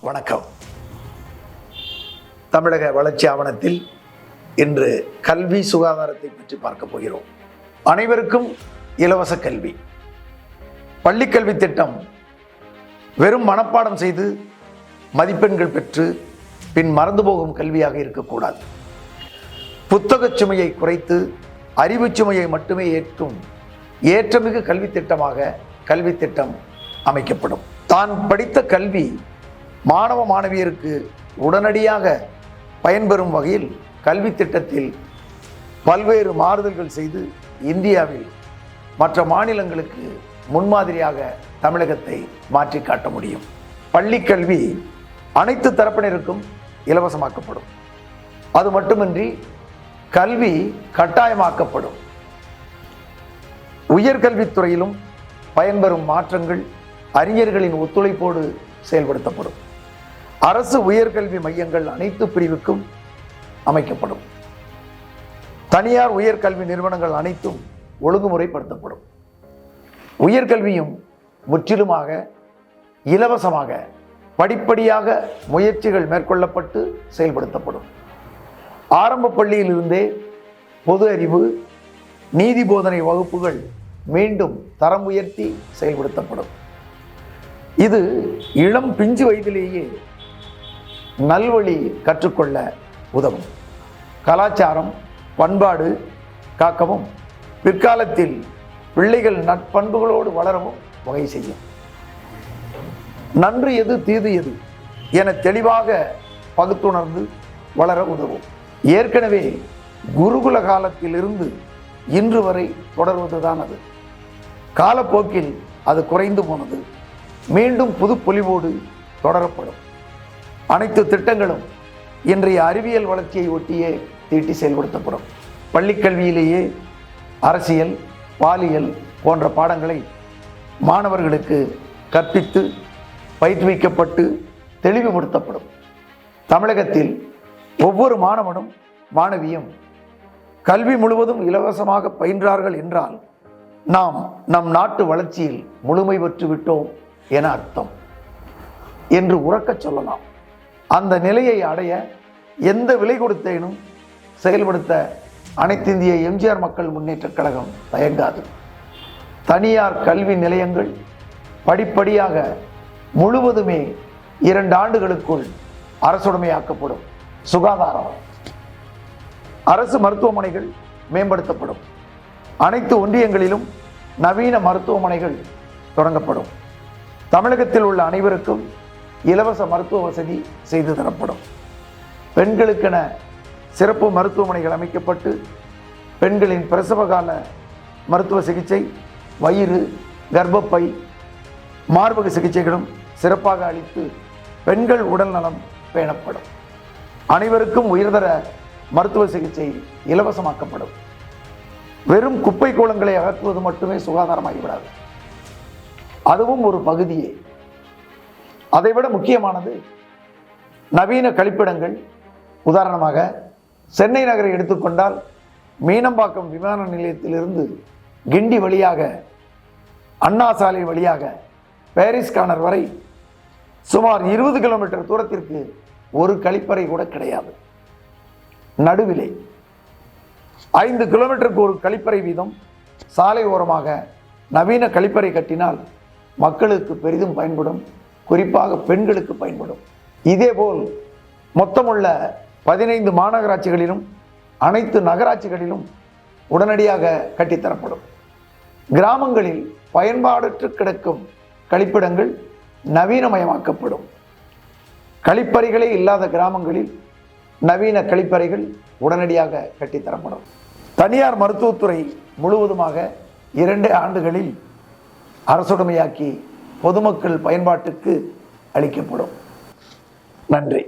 வணக்கம். தமிழக வளர்ச்சி ஆவணத்தில் இன்று கல்வி சுகாதாரத்தை பற்றி பார்க்க போகிறோம். அனைவருக்கும் இலவச கல்வி. பள்ளிக்கல்வி திட்டம் வெறும் மனப்பாடம் செய்து மதிப்பெண்கள் பெற்று பின் மறந்து போகும் கல்வியாக இருக்கக்கூடாது. புத்தகச் சுமையை குறைத்து அறிவு சுமையை மட்டுமே ஏற்றும் ஏற்றமிகு கல்வி திட்டமாக கல்வி திட்டம் அமைக்கப்படும். தான் படித்த கல்வி மாணவ மாணவியருக்கு உடனடியாக பயன்பெறும் வகையில் கல்வி திட்டத்தில் பல்வேறு மாறுதல்கள் செய்து இந்தியாவில் மற்ற மாநிலங்களுக்கு முன்மாதிரியாக தமிழகத்தை மாற்றி காட்ட முடியும். பள்ளிக்கல்வி அனைத்து தரப்பினருக்கும் இலவசமாக்கப்படும். அது மட்டுமின்றி கல்வி கட்டாயமாக்கப்படும். உயர்கல்வித்துறையிலும் பயன்பெறும் மாற்றங்கள் அறிஞர்களின் ஒத்துழைப்போடு செயல்படுத்தப்படும். அரசு உயர்கல்வி மையங்கள் அனைத்து பிரிவுக்கும் அமைக்கப்படும். தனியார் உயர்கல்வி நிறுவனங்கள் அனைத்தும் ஒழுங்குமுறைப்படுத்தப்படும். உயர்கல்வியும் முற்றிலுமாக இலவசமாக படிப்படியாக முயற்சிகள் மேற்கொள்ளப்பட்டு செயல்படுத்தப்படும். ஆரம்ப பள்ளியிலிருந்தே பொது அறிவு நீதி போதனை வகுப்புகள் மீண்டும் தரம் உயர்த்தி செயல்படுத்தப்படும். இது இளம் பிஞ்சு வயதிலேயே நல்வழி கற்றுக்கொள்ள உதவும். கலாச்சாரம் பண்பாடு காக்கவும் பிற்காலத்தில் பிள்ளைகள் நற்பண்புகளோடு வளரவும் வகை செய்யும். நன்று எது தீது எது என தெளிவாக பகுத்துணர்ந்து வளர உதவும். ஏற்கனவே குருகுல காலத்திலிருந்து இன்று வரை தொடர்வதுதான் அது. காலப்போக்கில் அது குறைந்து போனது. மீண்டும் புது பொலிவோடு தொடரப்படும். அனைத்து திட்டங்களும் இன்றைய அறிவியல் வளர்ச்சியை ஒட்டியே தீட்டி செயல்படுத்தப்படும். பள்ளிக்கல்வியிலேயே அரசியல் பாலியல் போன்ற பாடங்களை மாணவர்களுக்கு கற்பித்து பயிற்றுவிக்கப்பட்டு தெளிவுபடுத்தப்படும். தமிழகத்தில் ஒவ்வொரு மாணவனும் மாணவியும் கல்வி முழுவதும் இலவசமாக பயின்றார்கள் என்றால் நாம் நம் நாட்டு வளர்ச்சியில் முழுமை பெற்று விட்டோம் என அர்த்தம் என்று உறக்கச் சொல்லலாம். அந்த நிலையை அடைய எந்த விலை கொடுத்தேனும் செயல்படுத்த அனைத்திந்திய எம்ஜிஆர் மக்கள் முன்னேற்றக் கழகம் தயங்காது. தனியார் கல்வி நிலையங்கள் படிப்படியாக முழுவதுமே 2 ஆண்டுகளுக்குள் அரசுடைமையாக்கப்படும். சுகாதாரம் அரசு மருத்துவமனைகள் மேம்படுத்தப்படும். அனைத்து ஒன்றியங்களிலும் நவீன மருத்துவமனைகள் தொடங்கப்படும். தமிழகத்தில் உள்ள அனைவருக்கும் இலவச மருத்துவ வசதி செய்து தரப்படும். பெண்களுக்கென சிறப்பு மருத்துவமனைகள் அமைக்கப்பட்டு பெண்களின் பிரசவகால மருத்துவ சிகிச்சை, வயிறு, கர்ப்பப்பை, மார்பக சிகிச்சைகளும் சிறப்பாக அளித்து பெண்கள் உடல் நலம் பேணப்படும். அனைவருக்கும் உயர்தர மருத்துவ சிகிச்சை இலவசமாக்கப்படும். வெறும் குப்பை கூளங்களை அகற்றுவது மட்டுமே சுகாதாரமாகிவிடாது. அதுவும் ஒரு பகுதியே. அதைவிட முக்கியமானது நவீன கழிப்பிடங்கள். உதாரணமாக சென்னை நகரை எடுத்துக்கொண்டால் மீனம்பாக்கம் விமான நிலையத்திலிருந்து கிண்டி வழியாக அண்ணா சாலை வழியாக பாரிஸ் கார்னர் வரை சுமார் 20 கிலோமீட்டர் தூரத்திற்கு ஒரு கழிப்பறை கூட கிடையாது. நடுவிலே 5 கிலோமீட்டருக்கு ஒரு கழிப்பறை வீதம் சாலை ஓரமாக நவீன கழிப்பறை கட்டினால் மக்களுக்கு பெரிதும் பயன்படும். குறிப்பாக பெண்களுக்கு பயன்படும். இதேபோல் மொத்தமுள்ள 15 மாநகராட்சிகளிலும் அனைத்து நகராட்சிகளிலும் உடனடியாக கட்டித்தரப்படும். கிராமங்களில் பயன்பாடற்று கிடக்கும் கழிப்பிடங்கள் நவீனமயமாக்கப்படும். கழிப்பறைகளே இல்லாத கிராமங்களில் நவீன கழிப்பறைகள் உடனடியாக கட்டித்தரப்படும். தனியார் மருத்துவத்துறை முழுவதுமாக 2 ஆண்டுகளில் அரசுடைமையாக்கி பொதுமக்கள் பயன்பாட்டுக்கு அளிக்கப்படும். நன்றி.